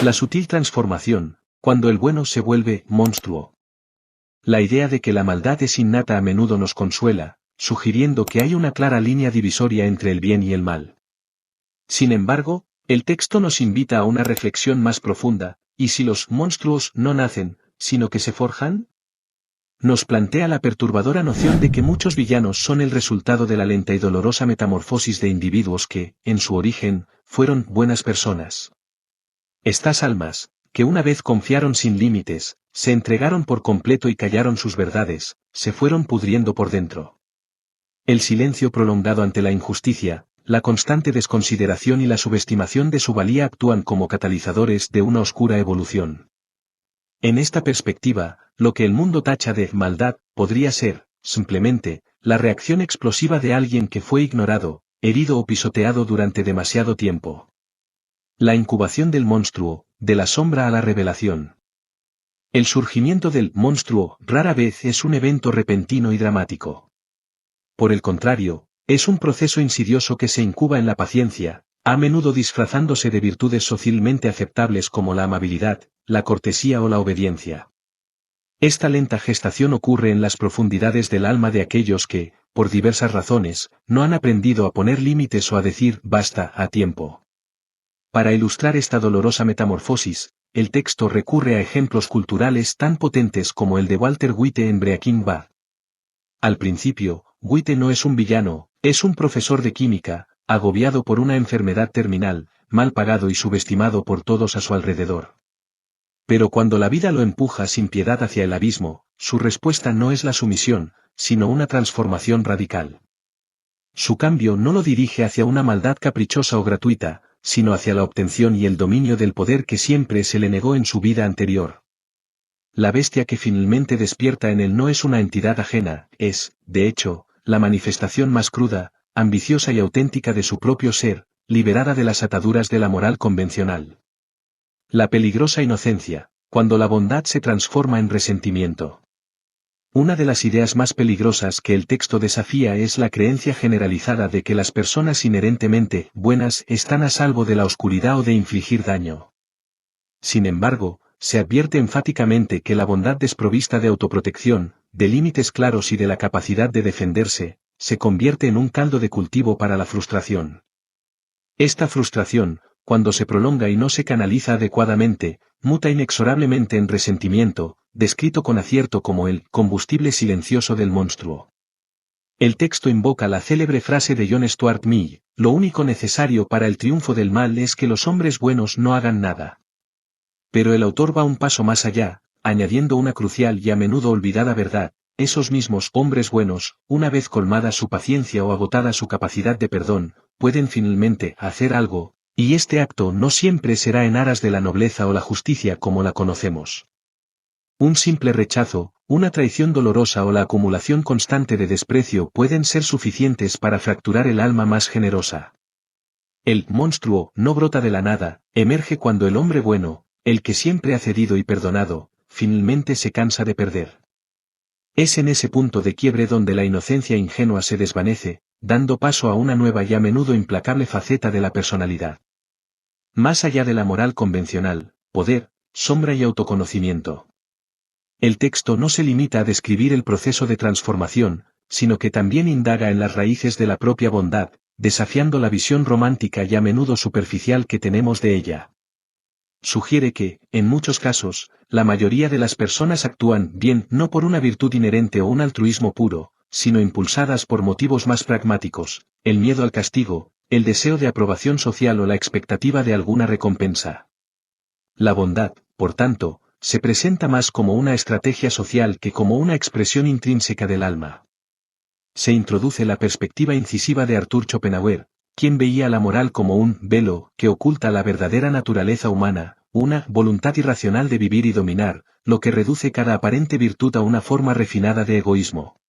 La sutil transformación, cuando el bueno se vuelve monstruo. La idea de que la maldad es innata a menudo nos consuela, sugiriendo que hay una clara línea divisoria entre el bien y el mal. Sin embargo, el texto nos invita a una reflexión más profunda, ¿y si los monstruos no nacen, sino que se forjan? Nos plantea la perturbadora noción de que muchos villanos son el resultado de la lenta y dolorosa metamorfosis de individuos que, en su origen, fueron buenas personas. Estas almas, que una vez confiaron sin límites, se entregaron por completo y callaron sus verdades, se fueron pudriendo por dentro. El silencio prolongado ante la injusticia, la constante desconsideración y la subestimación de su valía actúan como catalizadores de una oscura evolución. En esta perspectiva, lo que el mundo tacha de maldad, podría ser, simplemente, la reacción explosiva de alguien que fue ignorado, herido o pisoteado durante demasiado tiempo. La incubación del monstruo, de la sombra a la revelación. El surgimiento del monstruo rara vez es un evento repentino y dramático. Por el contrario, es un proceso insidioso que se incuba en la paciencia, a menudo disfrazándose de virtudes socialmente aceptables como la amabilidad, la cortesía o la obediencia. Esta lenta gestación ocurre en las profundidades del alma de aquellos que, por diversas razones, no han aprendido a poner límites o a decir basta a tiempo. Para ilustrar esta dolorosa metamorfosis, el texto recurre a ejemplos culturales tan potentes como el de Walter White en Breaking Bad. Al principio, White no es un villano, es un profesor de química, agobiado por una enfermedad terminal, mal pagado y subestimado por todos a su alrededor. Pero cuando la vida lo empuja sin piedad hacia el abismo, su respuesta no es la sumisión, sino una transformación radical. Su cambio no lo dirige hacia una maldad caprichosa o gratuita, sino hacia la obtención y el dominio del poder que siempre se le negó en su vida anterior. La bestia que finalmente despierta en él no es una entidad ajena, es, de hecho, la manifestación más cruda, ambiciosa y auténtica de su propio ser, liberada de las ataduras de la moral convencional. La peligrosa inocencia, cuando la bondad se transforma en resentimiento. Una de las ideas más peligrosas que el texto desafía es la creencia generalizada de que las personas inherentemente buenas están a salvo de la oscuridad o de infligir daño. Sin embargo, se advierte enfáticamente que la bondad desprovista de autoprotección, de límites claros y de la capacidad de defenderse, se convierte en un caldo de cultivo para la frustración. Esta frustración, cuando se prolonga y no se canaliza adecuadamente, muta inexorablemente en resentimiento, descrito con acierto como el combustible silencioso del monstruo. El texto invoca la célebre frase de John Stuart Mill: lo único necesario para el triunfo del mal es que los hombres buenos no hagan nada. Pero el autor va un paso más allá, añadiendo una crucial y a menudo olvidada verdad: esos mismos hombres buenos, una vez colmada su paciencia o agotada su capacidad de perdón, pueden finalmente hacer algo, y este acto no siempre será en aras de la nobleza o la justicia como la conocemos. Un simple rechazo, una traición dolorosa o la acumulación constante de desprecio pueden ser suficientes para fracturar el alma más generosa. El monstruo no brota de la nada, emerge cuando el hombre bueno, el que siempre ha cedido y perdonado, finalmente se cansa de perder. Es en ese punto de quiebre donde la inocencia ingenua se desvanece, dando paso a una nueva y a menudo implacable faceta de la personalidad. Más allá de la moral convencional, poder, sombra y autoconocimiento. El texto no se limita a describir el proceso de transformación, sino que también indaga en las raíces de la propia bondad, desafiando la visión romántica y a menudo superficial que tenemos de ella. Sugiere que, en muchos casos, la mayoría de las personas actúan bien no por una virtud inherente o un altruismo puro, sino impulsadas por motivos más pragmáticos, el miedo al castigo, el deseo de aprobación social o la expectativa de alguna recompensa. La bondad, por tanto, se presenta más como una estrategia social que como una expresión intrínseca del alma. Se introduce la perspectiva incisiva de Arthur Schopenhauer, quien veía la moral como un velo que oculta la verdadera naturaleza humana, una voluntad irracional de vivir y dominar, lo que reduce cada aparente virtud a una forma refinada de egoísmo.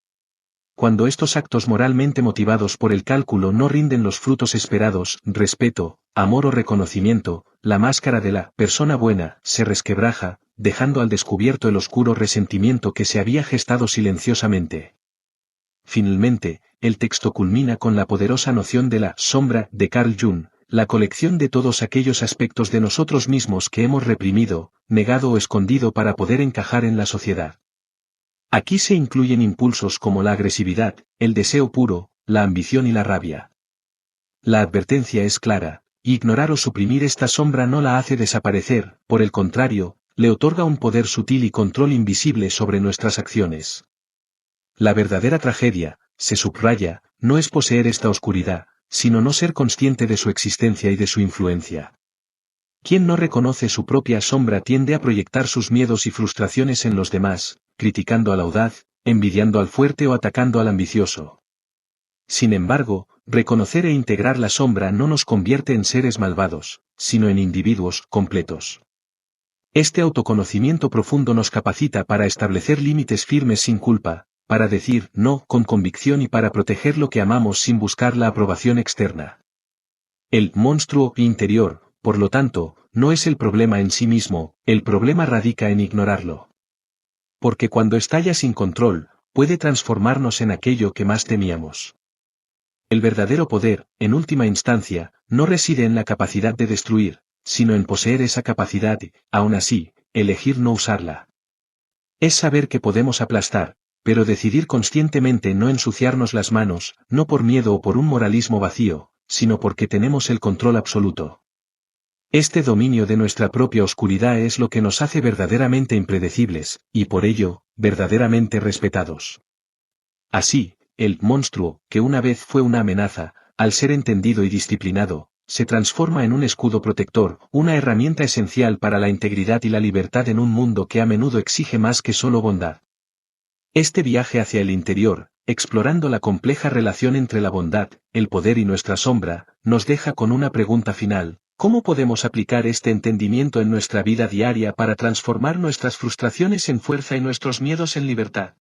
Cuando estos actos moralmente motivados por el cálculo no rinden los frutos esperados, respeto, amor o reconocimiento, la máscara de la persona buena se resquebraja, dejando al descubierto el oscuro resentimiento que se había gestado silenciosamente. Finalmente, el texto culmina con la poderosa noción de la sombra de Carl Jung, la colección de todos aquellos aspectos de nosotros mismos que hemos reprimido, negado o escondido para poder encajar en la sociedad. Aquí se incluyen impulsos como la agresividad, el deseo puro, la ambición y la rabia. La advertencia es clara: ignorar o suprimir esta sombra no la hace desaparecer, por el contrario, le otorga un poder sutil y control invisible sobre nuestras acciones. La verdadera tragedia, se subraya, no es poseer esta oscuridad, sino no ser consciente de su existencia y de su influencia. Quien no reconoce su propia sombra tiende a proyectar sus miedos y frustraciones en los demás, criticando al audaz, envidiando al fuerte o atacando al ambicioso. Sin embargo, reconocer e integrar la sombra no nos convierte en seres malvados, sino en individuos completos. Este autoconocimiento profundo nos capacita para establecer límites firmes sin culpa, para decir no con convicción y para proteger lo que amamos sin buscar la aprobación externa. El monstruo interior, por lo tanto, no es el problema en sí mismo, el problema radica en ignorarlo. Porque cuando estalla sin control, puede transformarnos en aquello que más temíamos. El verdadero poder, en última instancia, no reside en la capacidad de destruir, sino en poseer esa capacidad y, aún así, elegir no usarla. Es saber que podemos aplastar, pero decidir conscientemente no ensuciarnos las manos, no por miedo o por un moralismo vacío, sino porque tenemos el control absoluto. Este dominio de nuestra propia oscuridad es lo que nos hace verdaderamente impredecibles, y por ello, verdaderamente respetados. Así, el monstruo, que una vez fue una amenaza, al ser entendido y disciplinado, se transforma en un escudo protector, una herramienta esencial para la integridad y la libertad en un mundo que a menudo exige más que solo bondad. Este viaje hacia el interior, explorando la compleja relación entre la bondad, el poder y nuestra sombra, nos deja con una pregunta final: ¿cómo podemos aplicar este entendimiento en nuestra vida diaria para transformar nuestras frustraciones en fuerza y nuestros miedos en libertad?